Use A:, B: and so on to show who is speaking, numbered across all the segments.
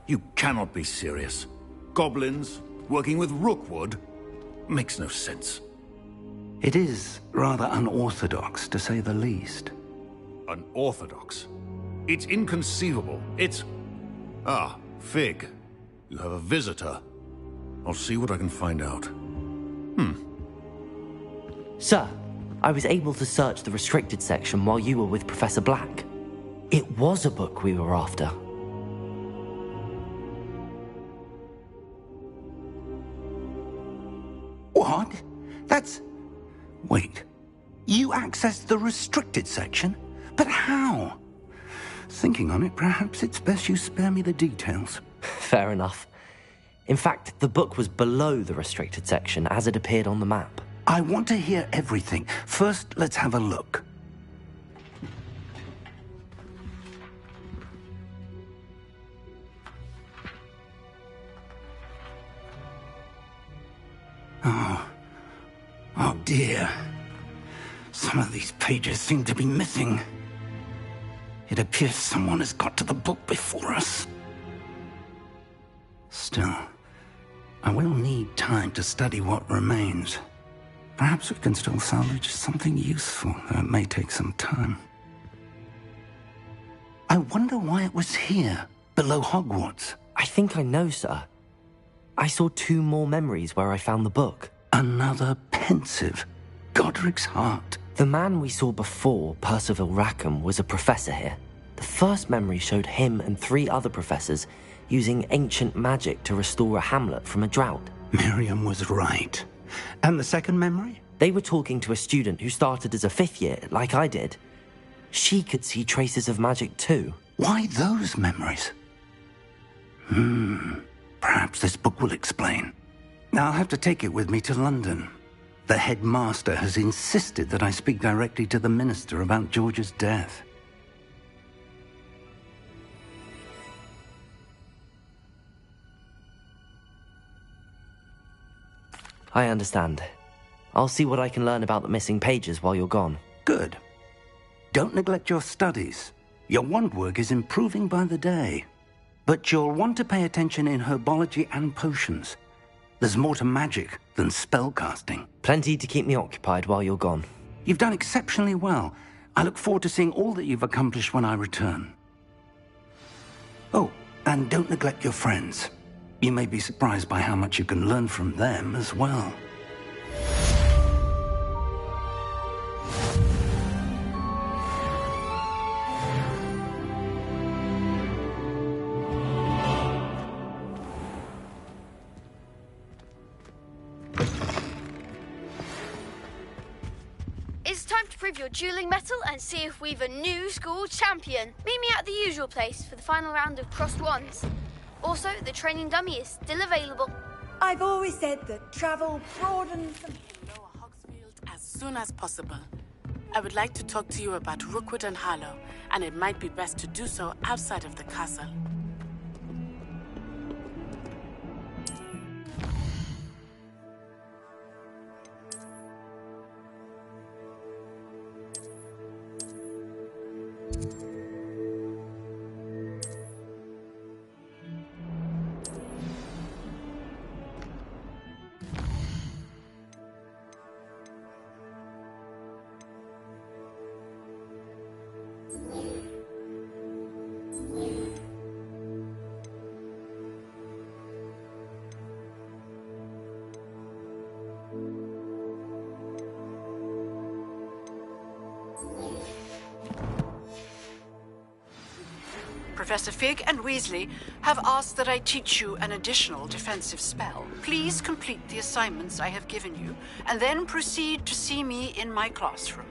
A: You cannot be serious. Goblins, working with Rookwood? Makes no sense.
B: It is rather unorthodox, to say the least.
A: Unorthodox? It's inconceivable. It's... Ah, Fig. You have a visitor. I'll see what I can find out.
C: Sir, I was able to search the restricted section while you were with Professor Black. It was a book we were after.
B: What? That's... Wait. You accessed the restricted section? But how? Thinking on it, perhaps it's best you spare me the details.
C: Fair enough. In fact, the book was below the restricted section as it appeared on the map.
B: I want to hear everything. First, let's have a look. Oh dear. Some of these pages seem to be missing. It appears someone has got to the book before us. Still, I will need time to study what remains. Perhaps we can still salvage something useful, though it may take some time. I wonder why it was here, below Hogwarts.
C: I think I know, sir. I saw 2 more memories where I found the book.
B: Another pensive. Godric's heart.
C: The man we saw before, Percival Rackham, was a professor here. The first memory showed him and 3 other professors using ancient magic to restore a hamlet from a drought.
B: Miriam was right. And the second memory?
C: They were talking to a student who started as a 5th year, like I did. She could see traces of magic too.
B: Why those memories? Perhaps this book will explain. Now I'll have to take it with me to London. The headmaster has insisted that I speak directly to the minister about George's death.
C: I understand. I'll see what I can learn about the missing pages while you're gone.
B: Good. Don't neglect your studies. Your wand work is improving by the day. But you'll want to pay attention in herbology and potions. There's more to magic than spellcasting.
C: Plenty to keep me occupied while you're gone.
B: You've done exceptionally well. I look forward to seeing all that you've accomplished when I return. Oh, and don't neglect your friends. You may be surprised by how much you can learn from them as well.
D: It's time to prove your dueling mettle and see if we've a new school champion. Meet me at the usual place for the final round of crossed wands. Also, the training dummy is still available.
E: I've always said that travel broadens the...
F: Lower Hogsfield as soon as possible. I would like to talk to you about Rookwood and Harlow, and it might be best to do so outside of the castle.
G: Professor Fig and Weasley have asked that I teach you an additional defensive spell. Please complete the assignments I have given you, and then proceed to see me in my classroom.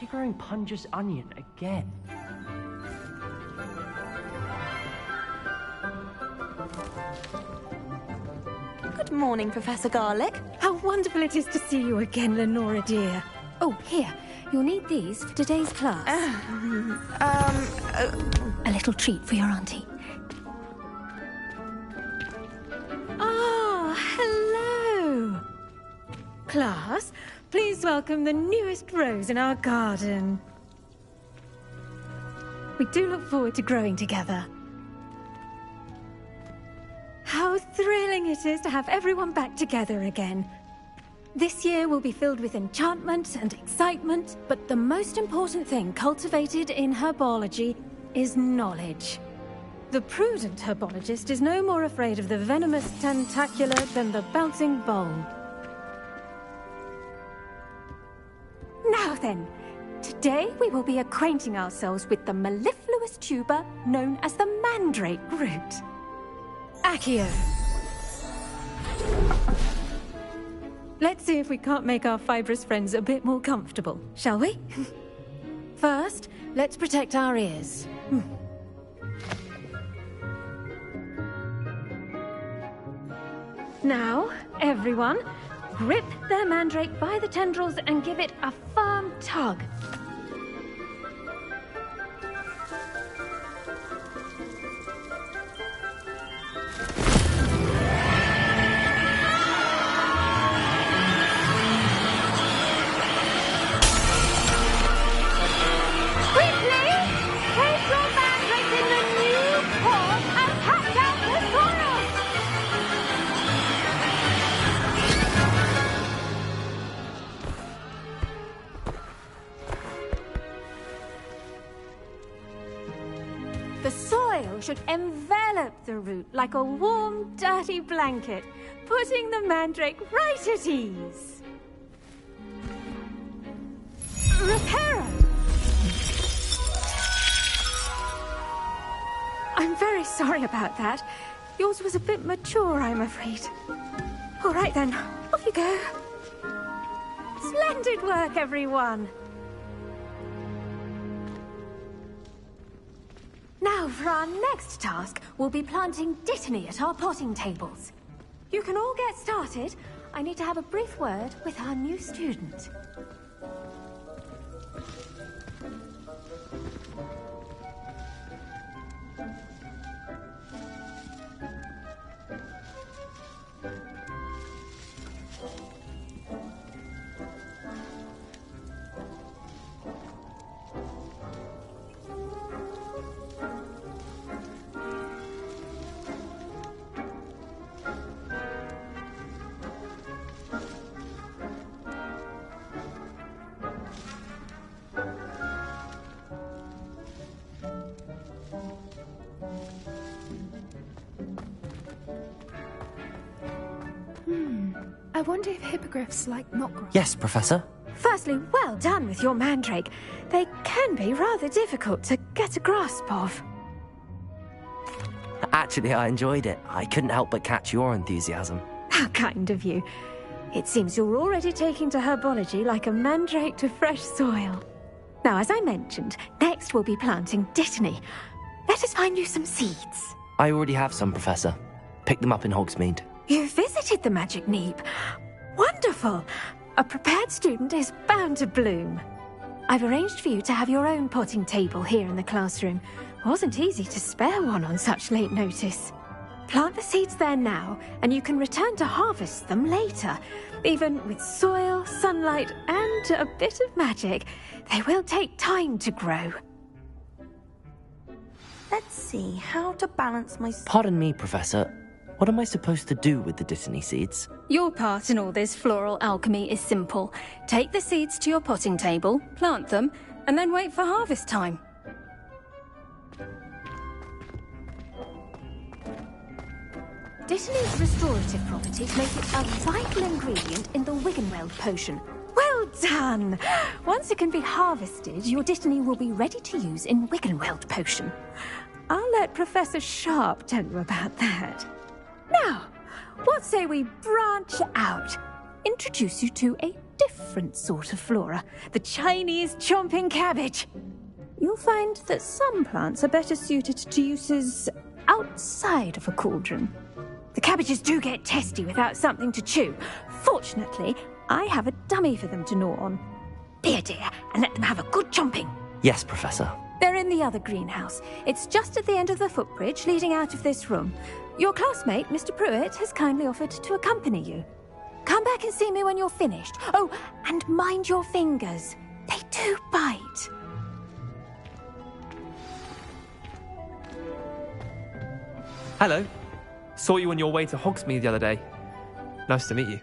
C: You're growing Punja's onion again.
H: Good morning, Professor Garlick. How wonderful it is to see you again, Lenora dear. Oh, here. You'll need these for today's class. A little treat for your auntie. Ah, hello. Class, please welcome the newest rose in our garden. We do look forward to growing together. How thrilling it is to have everyone back together again. This year will be filled with enchantment and excitement, but the most important thing cultivated in herbology is knowledge. The prudent herbologist is no more afraid of the venomous tentacular than the bouncing bulb. Now then, today we will be acquainting ourselves with the mellifluous tuber known as the mandrake root. Accio. Let's see if we can't make our fibrous friends a bit more comfortable, shall we? First, let's protect our ears. Now, everyone, grip their mandrake by the tendrils and give it a firm tug. The soil should envelop the root like a warm, dirty blanket, putting the mandrake right at ease. Reparo! I'm very sorry about that. Yours was a bit mature, I'm afraid. All right then, off you go. Splendid work, everyone. Now, for our next task, we'll be planting dittany at our potting tables. You can all get started. I need to have a brief word with our new student.
I: I wonder if hippogriffs like mock grass.
C: Yes, Professor.
H: Firstly, well done with your mandrake. They can be rather difficult to get a grasp of.
C: Actually, I enjoyed it. I couldn't help but catch your enthusiasm.
H: How kind of you. It seems you're already taking to herbology like a mandrake to fresh soil. Now, as I mentioned, next we'll be planting dittany. Let us find you some seeds.
C: I already have some, Professor. Picked them up in Hogsmeade.
H: You visited the Magic Neep. Wonderful! A prepared student is bound to bloom. I've arranged for you to have your own potting table here in the classroom. Wasn't easy to spare one on such late notice. Plant the seeds there now, and you can return to harvest them later. Even with soil, sunlight, and a bit of magic, they will take time to grow.
E: Let's see how to balance my...
C: Pardon me, Professor. What am I supposed to do with the dittany seeds?
H: Your part in all this floral alchemy is simple. Take the seeds to your potting table, plant them, and then wait for harvest time. Dittany's restorative properties make it a vital ingredient in the Wiggenweld potion. Well done! Once it can be harvested, your dittany will be ready to use in Wiggenweld potion. I'll let Professor Sharp tell you about that. Now, what say we branch out? Introduce you to a different different sort of flora, the Chinese chomping cabbage. You'll find that some plants are better suited to uses outside of a cauldron. The cabbages do get testy without something to chew. Fortunately, I have a dummy for them to gnaw on. Be a dear and let them have a good chomping.
C: Yes, Professor.
H: They're in the other greenhouse. It's just at the end of the footbridge leading out of this room. Your classmate, Mr. Pruitt, has kindly offered to accompany you. Come back and see me when you're finished. Oh, and mind your fingers. They do bite.
J: Hello. Saw you on your way to Hogsmeade the other day. Nice to meet you.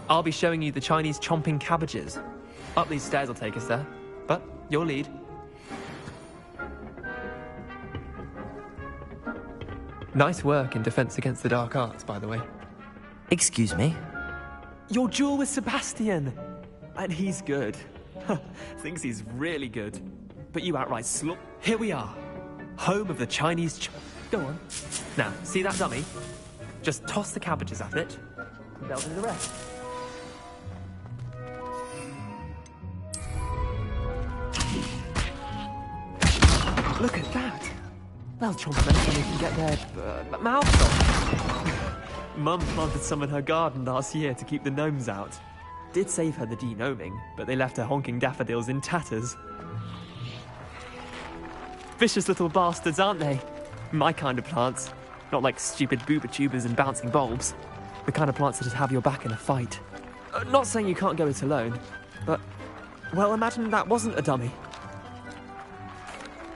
J: I'll be showing you the Chinese chomping cabbages. Up these stairs will take us there, but your lead. Nice work in Defense Against the Dark Arts, by the way.
C: Excuse me?
J: Your duel with Sebastian! And he's good. Thinks he's really good. But you outright slop. Here we are. Home of the Chinese Go on. Now, see that dummy? Just toss the cabbages at it. And they'll do the rest. Look at that! They'll chomp anything they can get their mouths on. Mum planted some in her garden last year to keep the gnomes out. Did save her the de-gnoming, but they left her honking daffodils in tatters. Vicious little bastards, aren't they? My kind of plants. Not like stupid booba tubers and bouncing bulbs. The kind of plants that just have your back in a fight. Not saying you can't go it alone, but... well, imagine that wasn't a dummy.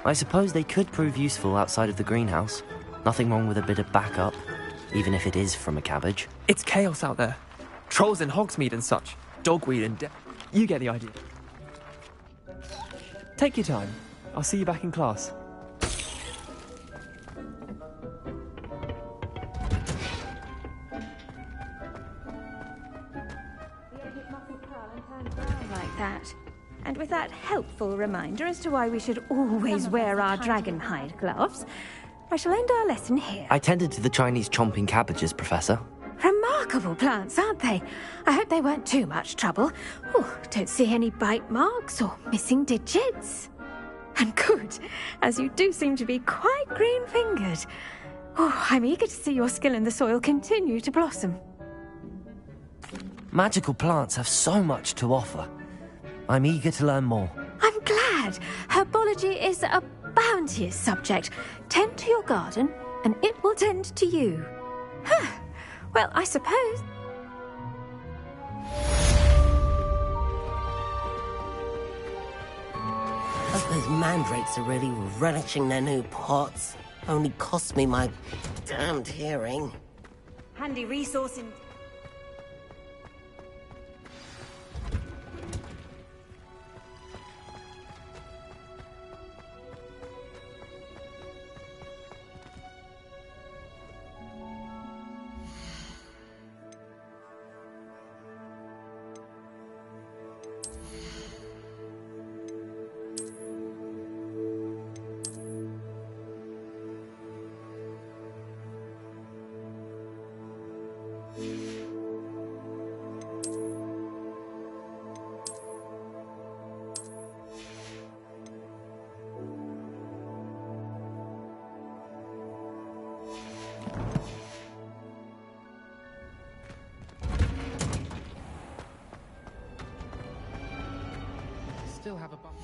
C: I suppose they could prove useful outside of the greenhouse. Nothing wrong with a bit of backup, even if it is from a cabbage.
J: It's chaos out there. Trolls in Hogsmeade and such. Dogweed and... you get the idea. Take your time. I'll see you back in class.
H: Like that. And with that helpful reminder as to why we should always wear our dragon hide gloves, I shall end our lesson here.
C: I tended to the Chinese chomping cabbages, Professor.
H: Remarkable plants, aren't they? I hope they weren't too much trouble. Oh, don't see any bite marks or missing digits. And good, as you do seem to be quite green-fingered. Oh, I'm eager to see your skill in the soil continue to blossom.
C: Magical plants have so much to offer. I'm eager to learn more.
H: I'm glad. Herbology is a bounteous subject. Tend to your garden, and it will tend to you. Huh. Well, I suppose...
K: Those mandrakes are really relishing their new pots. Only cost me my damned hearing.
E: Handy resource in...
J: Still have a bump.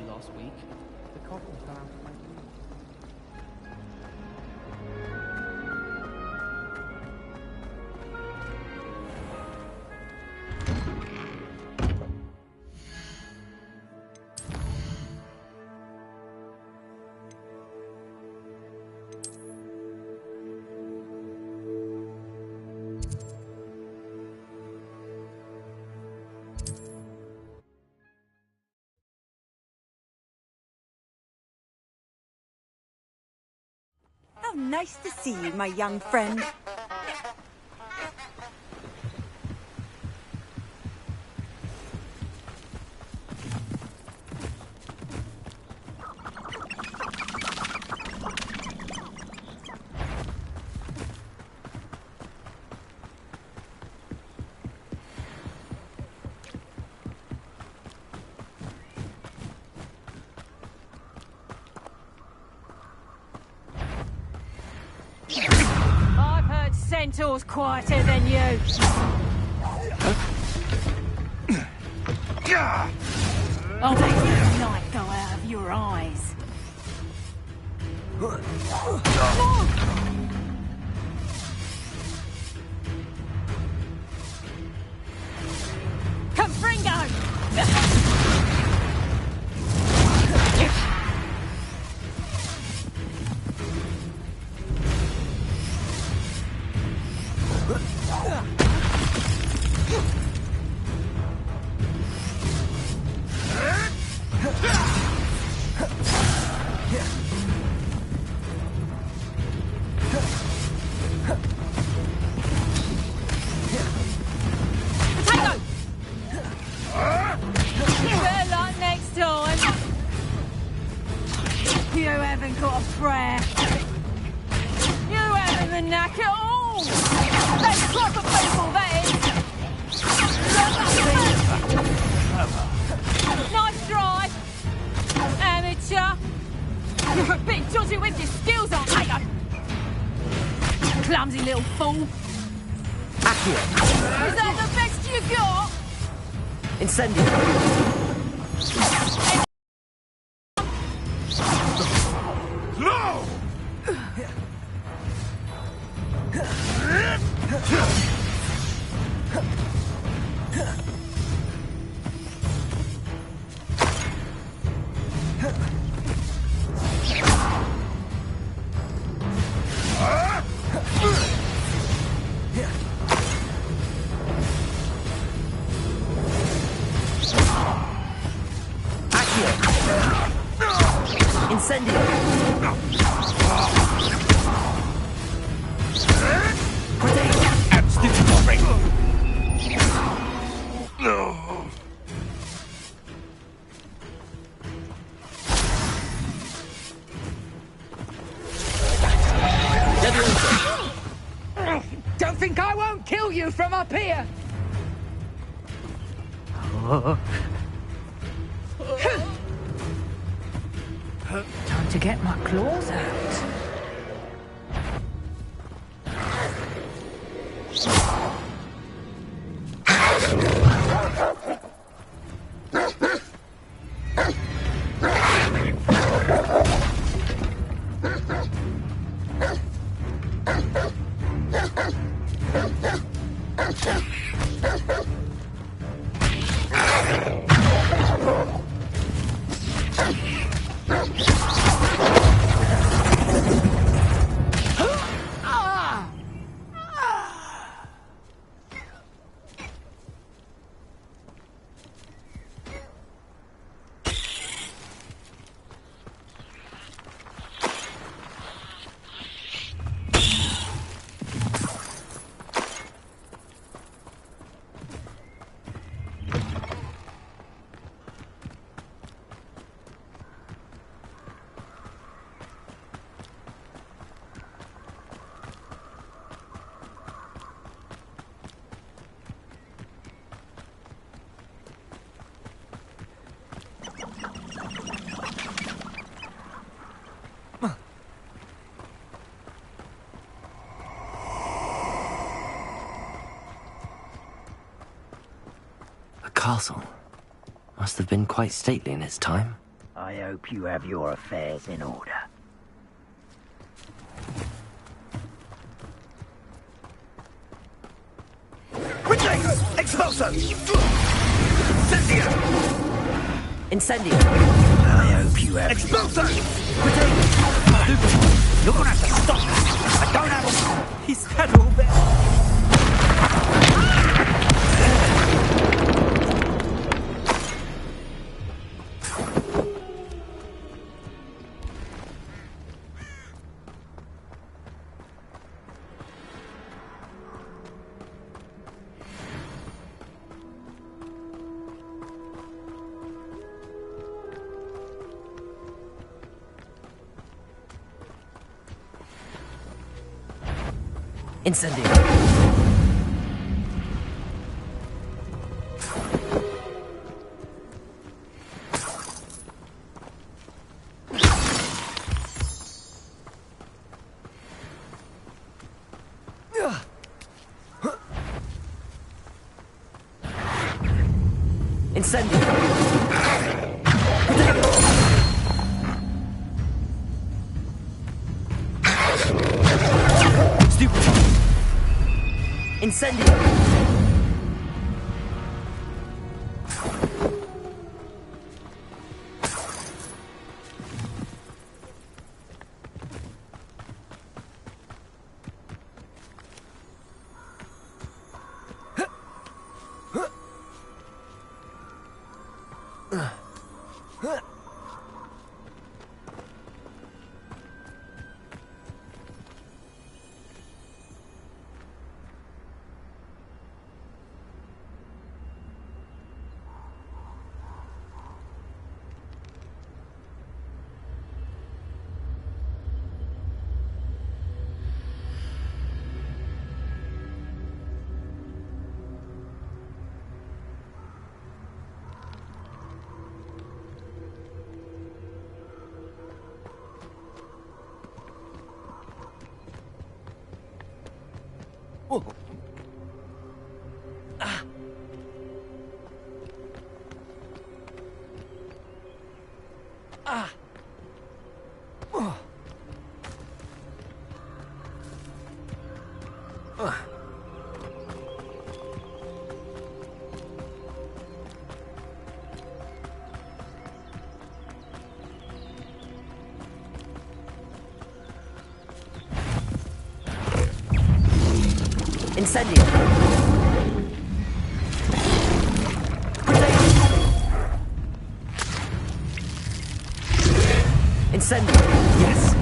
J: Last week, the cotton fell out of my ear.
E: nice to see you, my young friend.
L: I've heard centaurs quieter than you. I'll make the light go out of your eyes. Come, Fringo! You haven't got a prayer. You haven't the knack at all. That's proper people, that is. Nice try, amateur. You're a bit dodgy with your skills, aren't you? Clumsy little fool.
C: Accurate.
L: Is that the best you got?
C: Incendio.
A: No!
C: Incendio.
A: And stick No.
M: Don't think I won't kill you from up here! Time to get my claws out.
C: Castle. Must have been quite stately in its time.
N: I hope you have your affairs in order.
B: Expulso!
C: Incendio!
N: I hope you have...
B: Expulso! You're gonna have to stop that! I don't have a...
J: He's had all that.
C: Incendio. Incendio. Stupid. Incendio. Oh. Ah. Ah. Oh. Ah. Incendio. Incendio. Yes.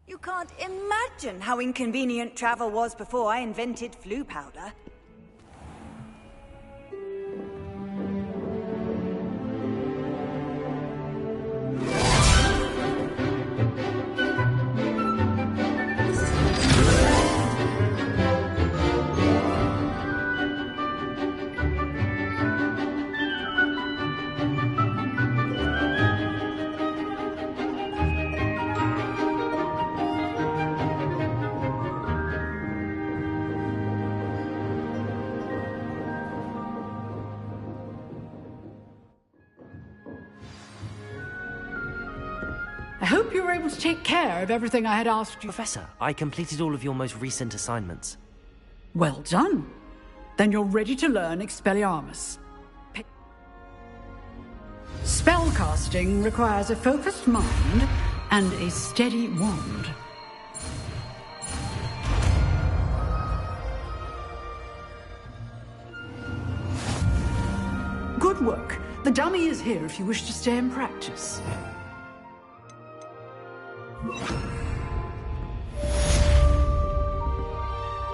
E: You can't imagine how inconvenient travel was before I invented flu powder.
G: I hope you were able to take care of everything I had asked you.
C: Professor, I completed all of your most recent assignments.
G: Well done. Then you're ready to learn Expelliarmus. Spellcasting requires a focused mind and a steady wand. Good work. The dummy is here if you wish to stay and practice.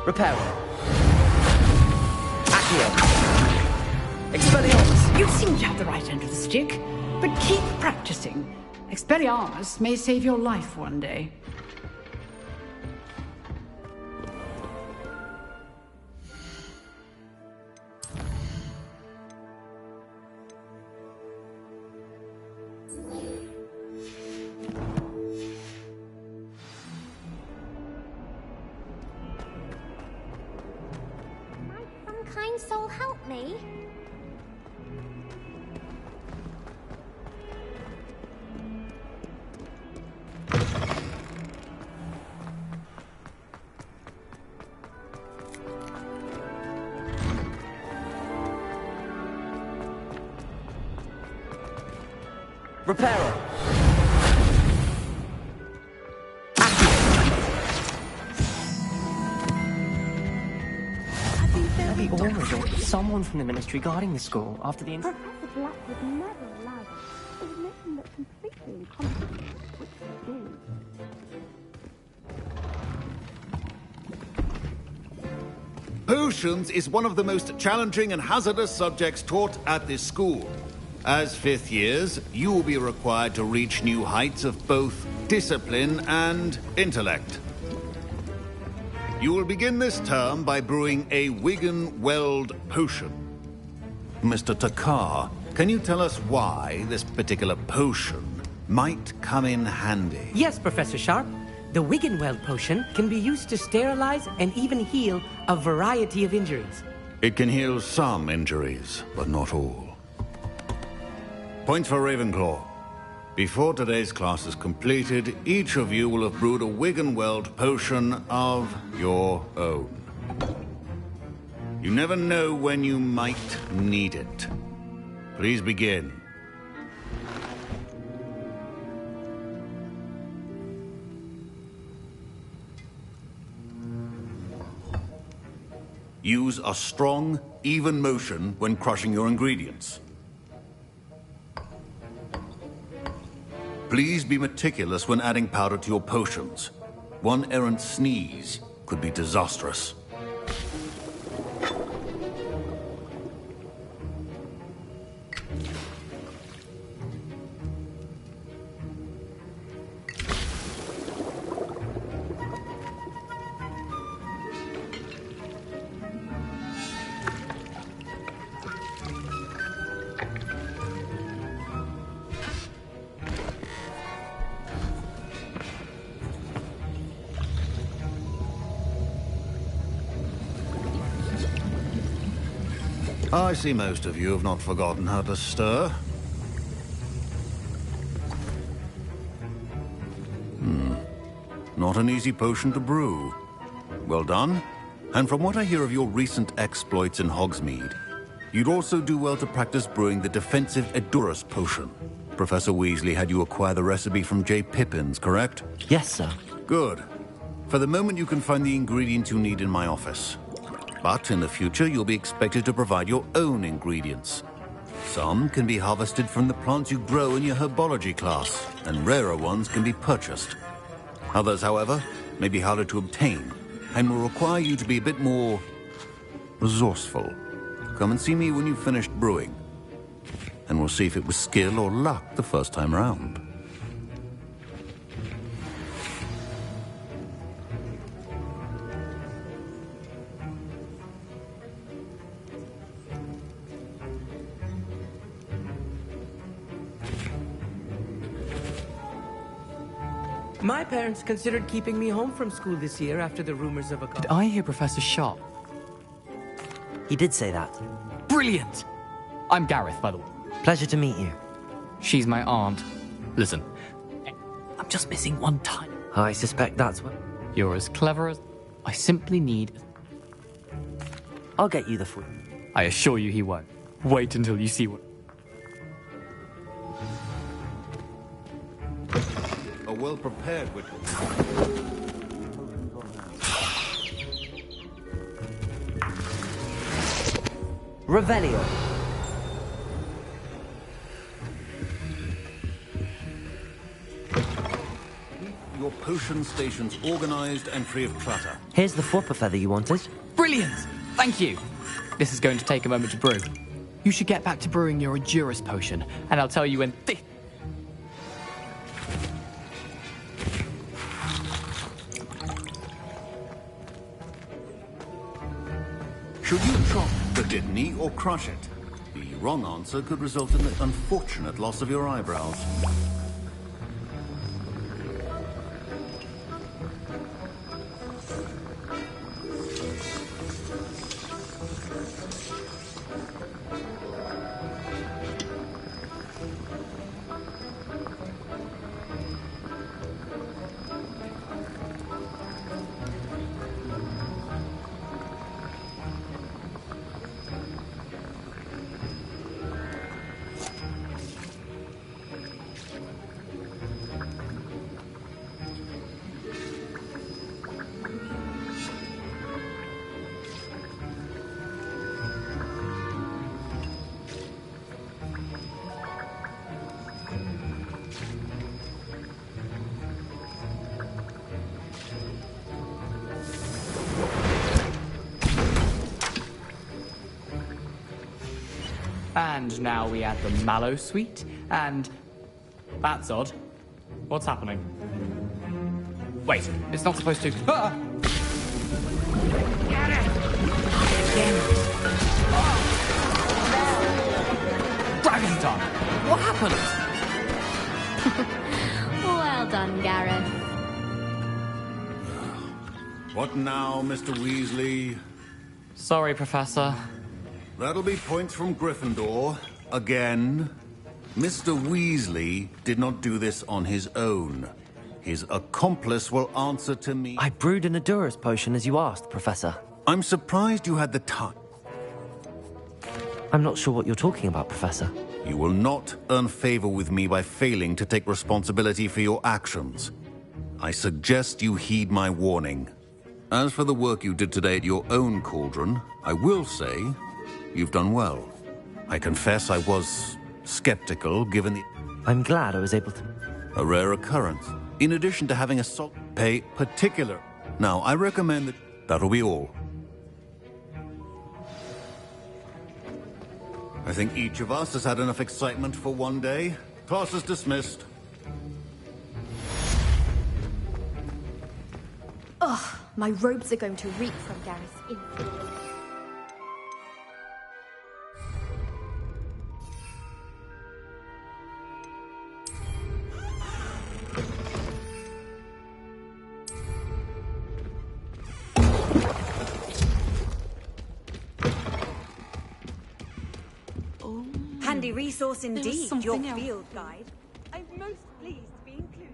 C: Reparo. Accio. Expelliarmus.
G: You seem to have the right end of the stick, but keep practicing. Expelliarmus may save your life one day.
O: Kind soul help me?
C: Reparo.
J: Maybe Aurors or someone from the ministry guarding the school after the...
O: Professor Black would never allow that. It would make him look completely incompetent, which he did.
A: Potions is one of the most challenging and hazardous subjects taught at this school. As fifth years, you will be required to reach new heights of both discipline and intellect. You will begin this term by brewing a Wigan-Weld potion. Mr. Takar, can you tell us why this particular potion might come in handy?
P: Yes, Professor Sharp. The Wigan-Weld potion can be used to sterilize and even heal a variety of injuries.
A: It can heal some injuries, but not all. Points for Ravenclaw. Before today's class is completed, each of you will have brewed a Wigan-Weld potion of your own. You never know when you might need it. Please begin. Use a strong, even motion when crushing your ingredients. Please be meticulous when adding powder to your potions. One errant sneeze could be disastrous. I see most of you have not forgotten how to stir. Not an easy potion to brew. Well done. And from what I hear of your recent exploits in Hogsmeade, you'd also do well to practice brewing the defensive Edurus potion. Professor Weasley had you acquire the recipe from J. Pippins, correct?
C: Yes, sir.
A: Good. For the moment, you can find the ingredients you need in my office. But in the future, you'll be expected to provide your own ingredients. Some can be harvested from the plants you grow in your herbology class, and rarer ones can be purchased. Others, however, may be harder to obtain, and will require you to be a bit more resourceful. Come and see me when you've finished brewing, and we'll see if it was skill or luck the first time round.
P: My parents considered keeping me home from school this year after the rumors of a...
J: Did I hear Professor Sharp?
C: He did say that.
J: Brilliant! I'm Gareth, by the way.
C: Pleasure to meet you.
J: She's my aunt. Listen, I'm just missing one time.
C: I suspect that's what...
J: You're as clever as... I simply need...
C: I'll get you the fruit.
J: I assure you he won't. Wait until you see what...
A: A well-prepared witch.
C: Revelio.
A: Your potion stations organized and free of clutter.
C: Here's the flopper feather you wanted.
J: Brilliant! Thank you. This is going to take a moment to brew. You should get back to brewing your Edurus potion, and I'll tell you when...
A: Should you chop the kidney or crush it? The wrong answer could result in the unfortunate loss of your eyebrows.
J: And now we add the mallow sweet, and... That's odd. What's happening? Wait, it's not supposed to... Ah! Dragon time! What happened?
Q: Well done, Gareth.
A: What now, Mr. Weasley?
J: Sorry, Professor.
A: That'll be points from Gryffindor. Again. Mr. Weasley did not do this on his own. His accomplice will answer to me.
C: I brewed an Adurus potion as you asked, Professor.
A: I'm surprised you had the time.
C: I'm not sure what you're talking about, Professor.
A: You will not earn favor with me by failing to take responsibility for your actions. I suggest you heed my warning. As for the work you did today at your own cauldron, I will say you've done well. I confess I was skeptical given the...
C: I'm glad I was able to...
A: A rare occurrence. In addition to having a pay particular. Now, I recommend that... That'll be all. I think each of us has had enough excitement for one day. Class is dismissed.
Q: Ugh, my robes are going to reek from Gareth's influence.
E: Handy resource indeed, your
I: something else.
E: field guide. I'm most pleased to be included.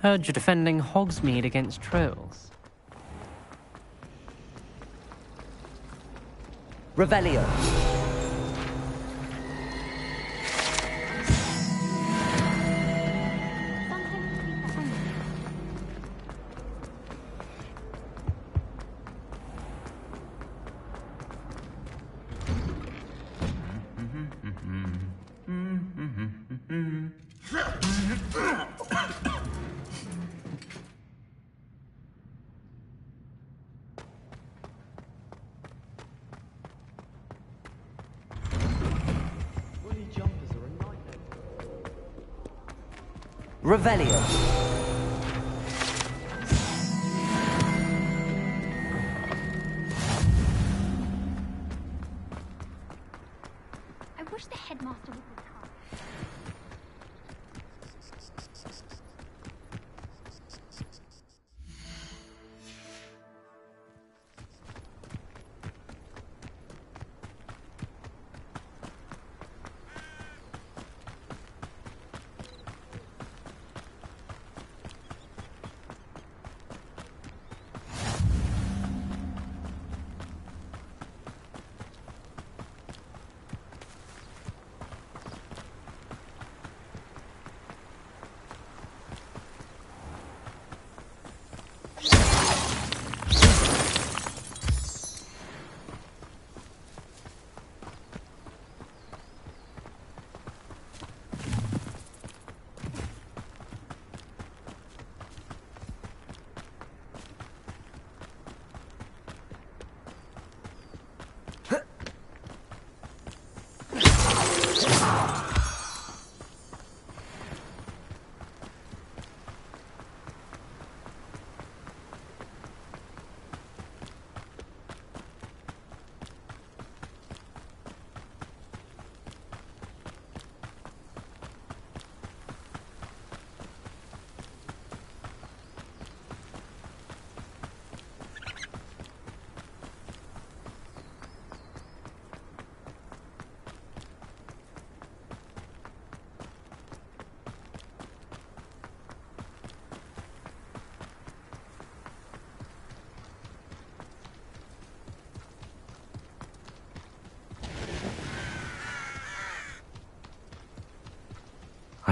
R: Heard you're defending Hogsmeade against trolls.
C: Revelio. Revelio.
Q: I wish the headmaster would come.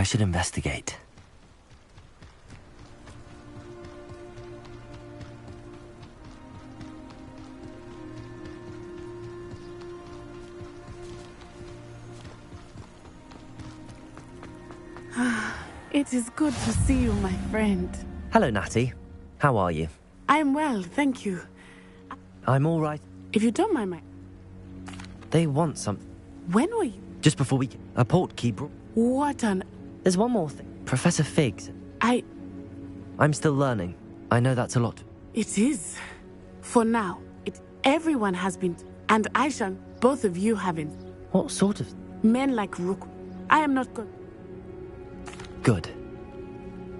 C: I should investigate.
F: It is good to see you, my friend.
C: Hello, Natty. How are you?
F: I am well, thank you.
C: I'm all right.
F: If you don't mind my...
C: They want something.
F: When were you...
C: Just before we... A portkey.
F: What on...
C: There's one more thing. Professor Figs. I'm still learning. I know that's a lot.
F: It is. For now. Everyone has been... And Aishan, both of you haven't.
C: What sort of...
F: Men like Rook. I am not good.
C: Good.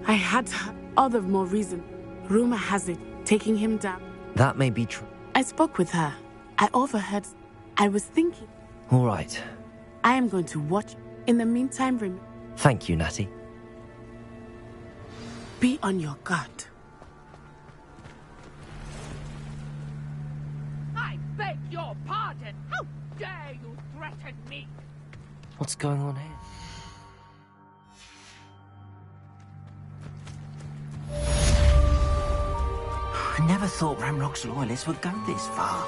F: I had all the more reason. Rumor has it, taking him down.
C: That may be true.
F: I spoke with her. I overheard. I was thinking.
C: All right.
F: I am going to watch. In the meantime, remember.
C: Thank you, Natty.
F: Be on your guard.
M: I beg your pardon. How dare you threaten me?
C: What's going on here?
N: I never thought Ramrock's loyalists would go this far.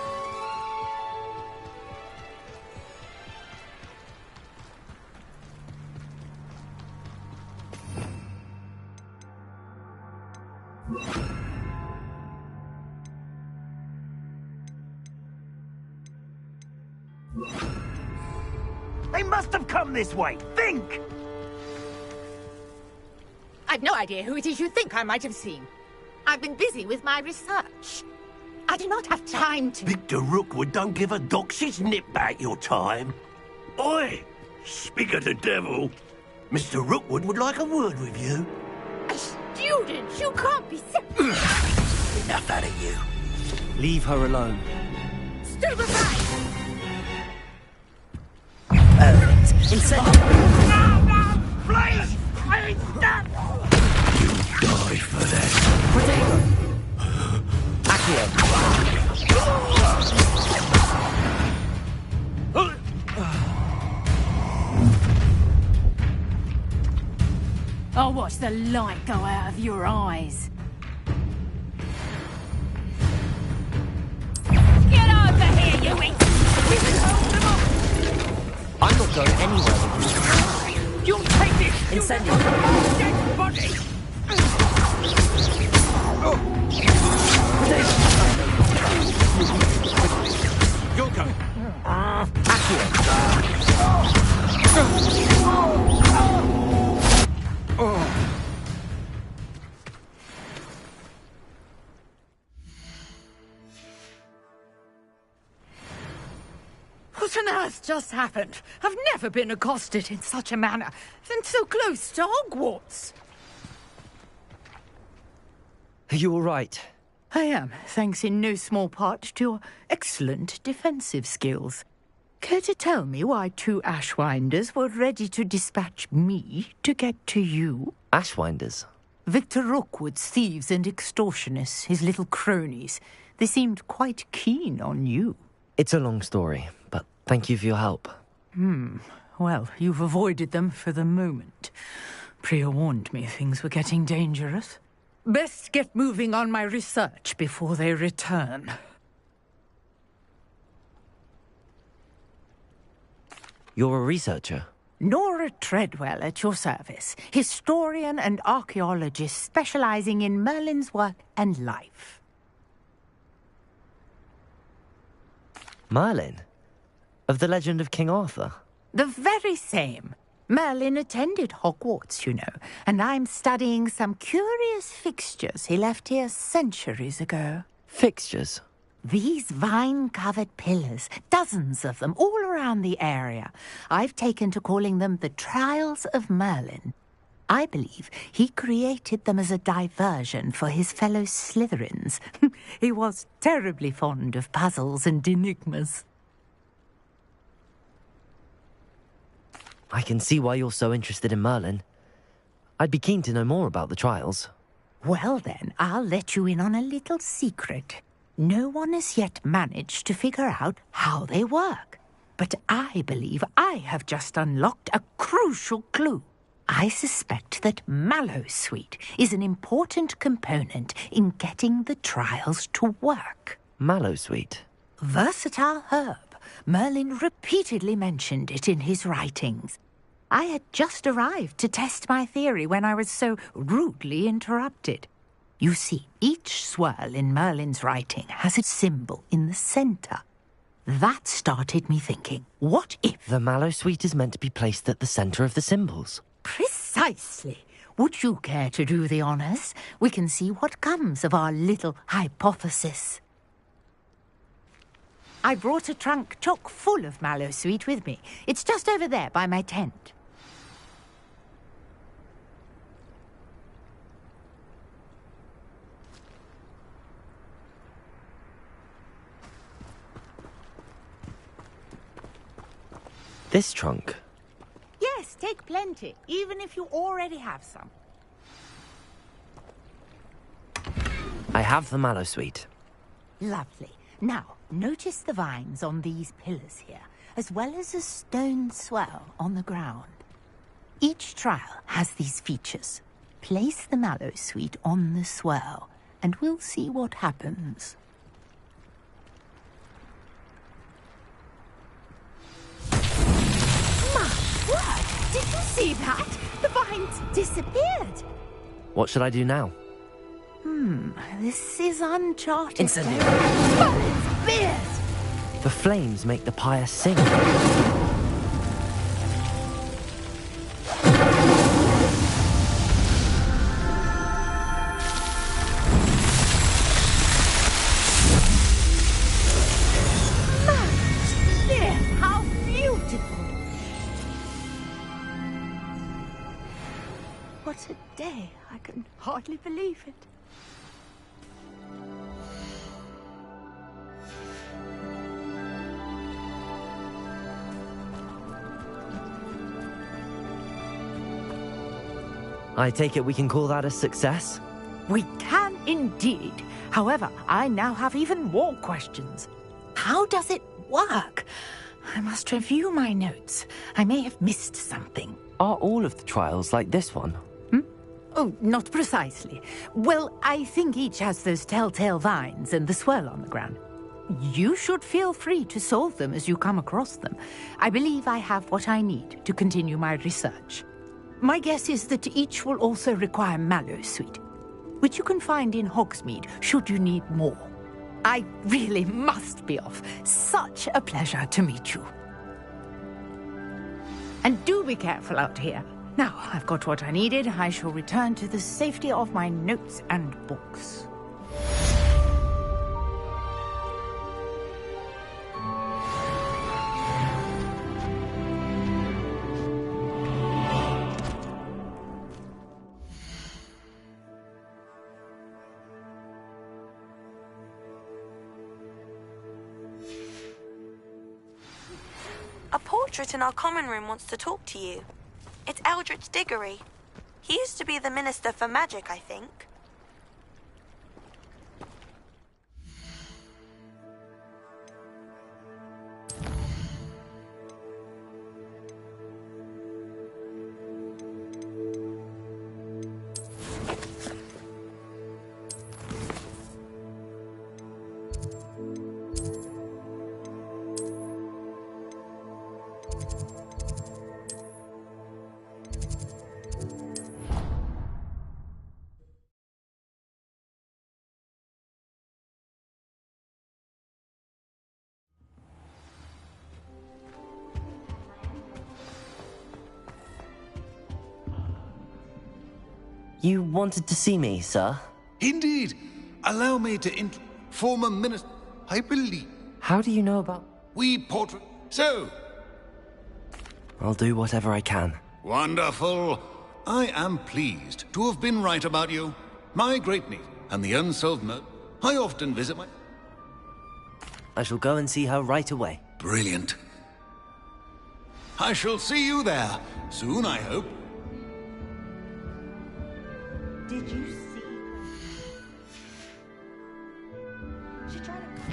N: They must have come this way. Think!
M: I've no idea who it is you think I might have seen. I've been busy with my research. I do not have time to...
N: Victor Rookwood don't give a doxy's nip back your time. Oi! Speak of the devil. Mr. Rookwood would like a word with you.
M: A student? You can't be so...
N: Enough out of you.
B: Leave her alone.
M: Stupefy!
N: No! Please! I ain't done! You die for that.
M: I'll watch the light go out of your eyes. Get over here, you idiot!
C: I'm not going anywhere with you.
M: You'll take this!
C: Incendio!
M: Dead body!
S: You're coming.
M: What on earth just happened? I've never been accosted in such a manner, and so close to Hogwarts.
C: Are you all right?
M: I am, thanks in no small part to your excellent defensive skills. Care to tell me why two Ashwinders were ready to dispatch me to get to you?
C: Ashwinders?
M: Victor Rookwood's thieves and extortionists, his little cronies. They seemed quite keen on you.
C: It's a long story, but thank you for your help.
M: Well, you've avoided them for the moment. Priya warned me things were getting dangerous. Best get moving on my research before they return.
C: You're a researcher?
M: Nora Treadwell at your service. Historian and archaeologist specializing in Merlin's work and life.
C: Merlin? Of the legend of King Arthur?
M: The very same. Merlin attended Hogwarts, you know, and I'm studying some curious fixtures he left here centuries ago.
C: Fixtures?
M: These vine-covered pillars, dozens of them, all around the area. I've taken to calling them the Trials of Merlin. I believe he created them as a diversion for his fellow Slytherins. He was terribly fond of puzzles and enigmas.
C: I can see why you're so interested in Merlin. I'd be keen to know more about the trials.
M: Well then, I'll let you in on a little secret. No one has yet managed to figure out how they work. But I believe I have just unlocked a crucial clue. I suspect that mallowsweet is an important component in getting the trials to work.
C: Mallowsweet?
M: Versatile herb. Merlin repeatedly mentioned it in his writings. I had just arrived to test my theory when I was so rudely interrupted. You see, each swirl in Merlin's writing has a symbol in the centre. That started me thinking, what if...
C: The mallowsweet is meant to be placed at the centre of the symbols.
M: Precisely. Would you care to do the honours? We can see what comes of our little hypothesis. I brought a trunk chock full of mallowsweet with me. It's just over there by my tent.
C: This trunk?
M: Yes, take plenty, even if you already have some.
C: I have the mallowsweet.
M: Lovely. Now, notice the vines on these pillars here, as well as a stone swell on the ground. Each trial has these features. Place the mallowsweet on the swell, and we'll see what happens. What? Did you see that? The vines disappeared.
C: What should I do now?
M: This is uncharted.
C: Incendiary.
M: Merlin's beard!
C: The flames make the pyre sing.
M: Merlin's beard! How beautiful! What a day. I can hardly believe it.
C: I take it we can call that a success?
M: We can indeed. However, I now have even more questions. How does it work? I must review my notes. I may have missed something.
C: Are all of the trials like this one?
M: Oh, not precisely. Well, I think each has those telltale vines and the swirl on the ground. You should feel free to solve them as you come across them. I believe I have what I need to continue my research. My guess is that each will also require mallowsweet, which you can find in Hogsmeade should you need more. I really must be off. Such a pleasure to meet you. And do be careful out here. Now, I've got what I needed. I shall return to the safety of my notes and books.
T: A portrait in our common room wants to talk to you. It's Eldritch Diggory. He used to be the Minister for Magic, I think.
C: You wanted to see me, sir?
A: Indeed. Allow me to former minister, I believe.
C: How do you know about...
A: We portrait... So...
C: I'll do whatever I can.
A: Wonderful. I am pleased to have been right about you. My great niece and the unsolved murder. I often visit my...
C: I shall go and see her right away.
A: Brilliant. I shall see you there. Soon, I hope.
M: Did you see? She tried to...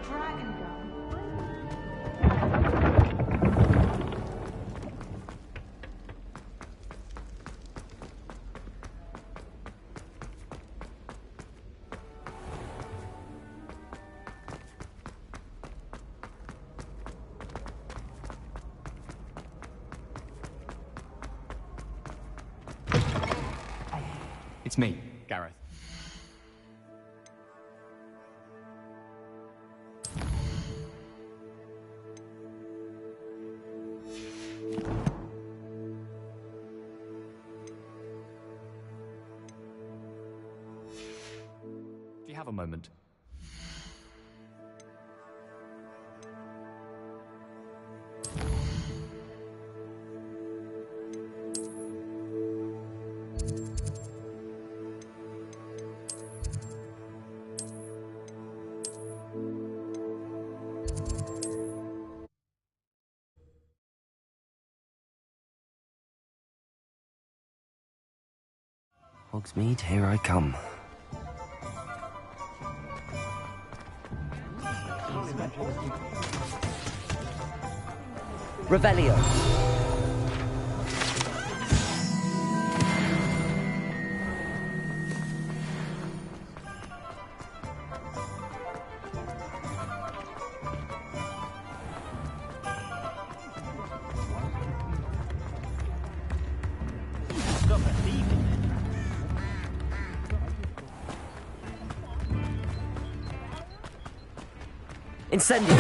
O: dragon gun.
J: It's me, Gareth. Do you have a moment?
C: Hogsmeade, here I come. Revelio. Incendio!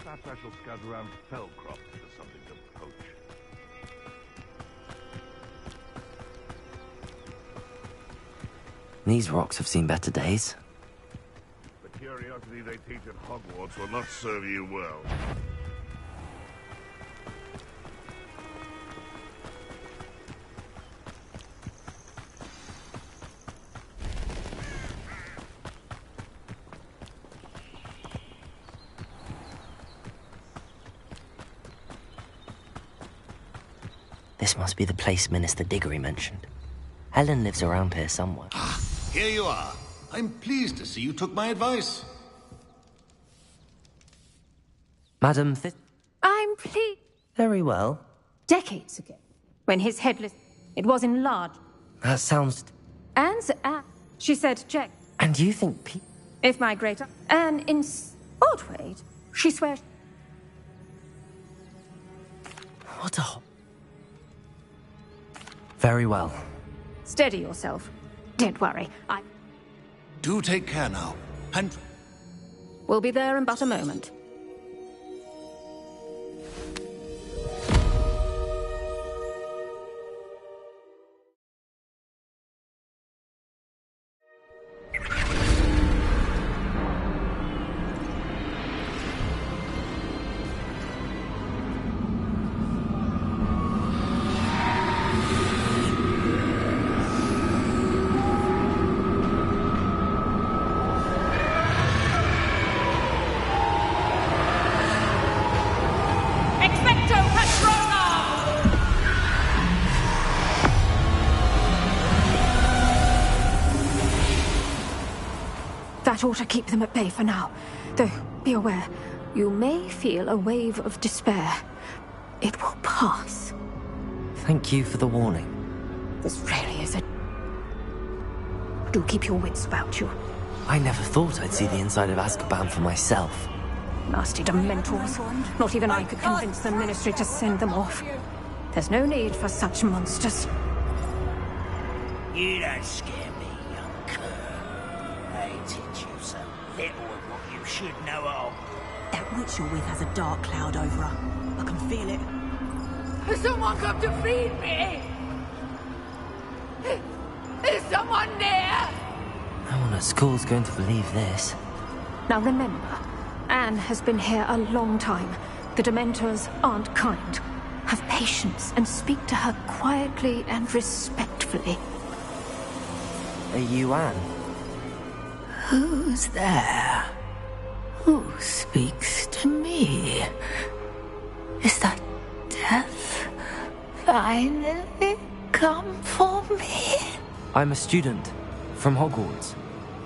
U: Perhaps I shall scout around Fellcroft for something to poach.
C: These rocks have seen better days.
U: The curiosity they teach at Hogwarts will not serve you well.
C: This must be the place Minister Diggory mentioned. Helen lives around here somewhere.
A: Here you are. I'm pleased to see you took my advice.
C: Madam
H: I'm pleased.
C: Very well.
H: Decades ago, when his headless... It was enlarged.
C: That sounds...
H: She said, check.
C: And you think
H: If my great... And in... Odd wait. She swears...
C: What a... Very well.
H: Steady yourself. Don't worry.
A: Do take care now. And...
H: We'll be there in but a moment. That ought to keep them at bay for now. Though, be aware, you may feel a wave of despair. It will pass.
C: Thank you for the warning.
H: This really is a... Do keep your wits about you.
C: I never thought I'd see the inside of Azkaban for myself.
H: Nasty Dementors. Not even I could convince the Ministry to send them off. There's no need for such monsters.
N: You don't scare me, young cur. I teach you so little of what you should know of.
E: That witch you're with has a dark cloud over her. I can feel it.
L: Has someone come to feed me?
C: school's going to believe this.
H: Now remember, Anne has been here a long time. The Dementors aren't kind. Have patience and speak to her quietly and respectfully.
C: Are you Anne?
M: Who's there? Who speaks to me? Is that death finally come for me?
C: I'm a student from Hogwarts.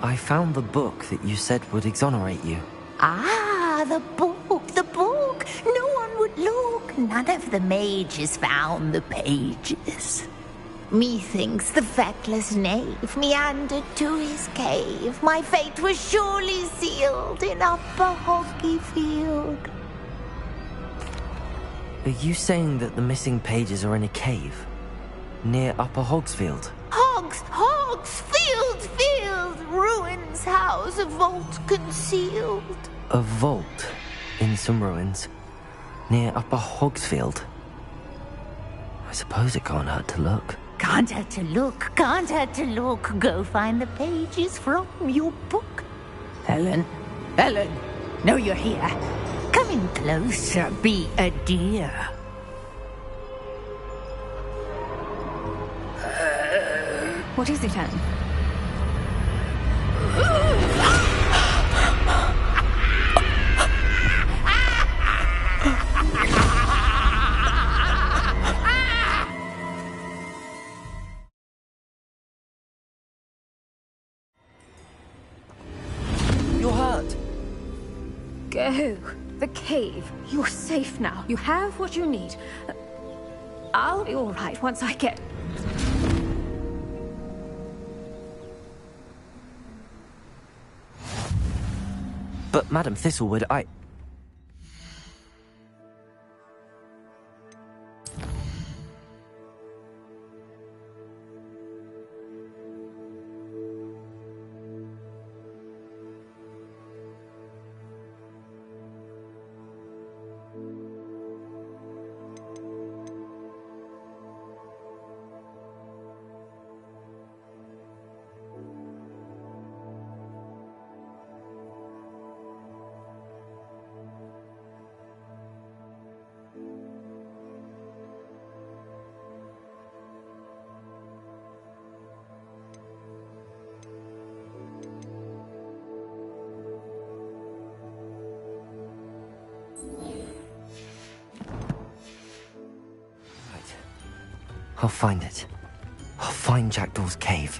C: I found the book that you said would exonerate you.
M: Ah, the book, the book. No one would look. None of the mages found the pages. Methinks the feckless knave meandered to his cave. My fate was surely sealed in Upper Hoggyfield.
C: Are you saying that the missing pages are in a cave? Near Upper Hogsfield?
M: Hogsfield, ruins house, a vault concealed.
C: A vault in some ruins? Near Upper Hogsfield? I suppose it can't hurt to look.
M: Can't hurt to look, can't hurt to look. Go find the pages from your book. Helen, know you're here. Come in closer, be a dear.
H: What is it, Anne?
C: You're hurt.
H: Go. The cave. You're safe now. You have what you need. I'll be all right once I get...
C: But Madam Thistlewood, I... I'll find it. I'll find Jackdaw's cave.